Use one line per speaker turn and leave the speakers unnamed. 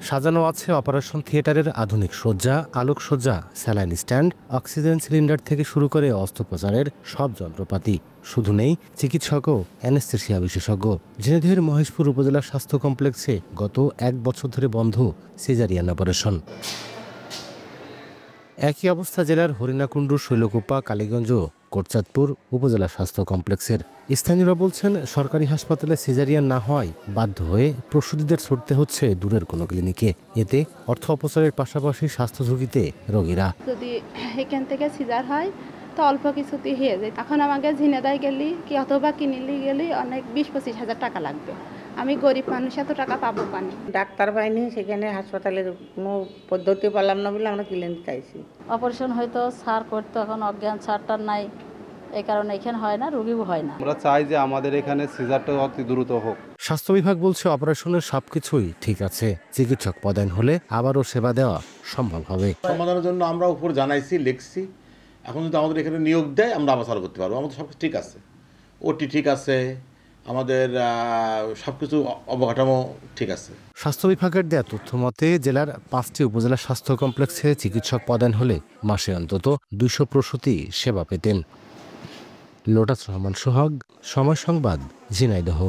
সাজানো আছে অপারেশন থিয়েটারের আধুনিক সজ্জা, আলোকসজ্জা, স্যালাইন স্ট্যান্ড, অক্সিজেন সিলিন্ডার থেকে শুরু করে অস্ত্রোপচারের সব যন্ত্রপাতি। শুধু নেই চিকিৎসক ও অ্যানেস্থেসিয়া বিশেষজ্ঞ। ঝিনাইদহের মহেশপুর উপজেলা স্বাস্থ্য কমপ্লেক্সে গত 1 বছর ধরে বন্ধ সিজারিয়ান অপারেশন। একই অবস্থা জেলার হরিণাকুণ্ডু, শৈলকুপা, কালীগঞ্জ, কোটচাঁদপুর উপজেলা স্বাস্থ্য কমপ্লেক্সের। স্থানীয়রা বলছেন, সরকারি হাসপাতালে সিজারিয়ান না হয় বাধ্য হয়ে প্রসূতিদের ছুটতে হচ্ছে দূরের কোনো ক্লিনিকে। এতে অর্থ অপচয়ের পাশাপাশি স্বাস্থ্য ঝুঁকিতে রোগীরা।
যদি এখান থেকে সিজার হয় তো অল্প কিছুতেই হয়ে যায়। এখন আমাকে ঝিনাইদহ গেলি কি অথবা কিনিলি গেলি অনেক 20-25 হাজার টাকা লাগবে। আমি গরিব মানুষ, এত টাকা পাবো পানি।
ডাক্তার পাইনি, সেখানে হাসপাতালের কোনো পদ্ধতি পেলাম না বলে আমরা ক্লিনিক চাইছি।
অপারেশন হয়তো সার করতো, এখন অজ্ঞান সারটার নাই, এই কারণে এখানে হয় না, রোগীও হয় না।
আমরা চাই যে আমাদের এখানে সিজারটা অতি দ্রুত হোক।
স্বাস্থ্য বিভাগ বলছে, অপারেশনের সবকিছুই ঠিক আছে। চিকিৎসক পদায়ন হলে আবারও সেবা দেওয়া সম্ভব হবে।
সমাধানের জন্য আমরা উপর জানাইছি, লিখছি। এখন যদি আমাদের এখানে নিয়োগ দেয় আমরা আবার চালু করতে পারবো। আমাদের সব কিছু ঠিক আছে, ওটি ঠিক আছে, আমাদের সবকিছু অবকাঠামো ঠিক আছে।
স্বাস্থ্য বিভাগের দেয়া তথ্য মতে জেলার 5টি উপজেলা স্বাস্থ্য কমপ্লেক্সে চিকিৎসক পদায়ন হলে মাসে অন্তত 200 প্রসূতি সেবা পেতেন। লোটাস রহমান সোহাগ, সময় সংবাদ, ঝিনাইদহ।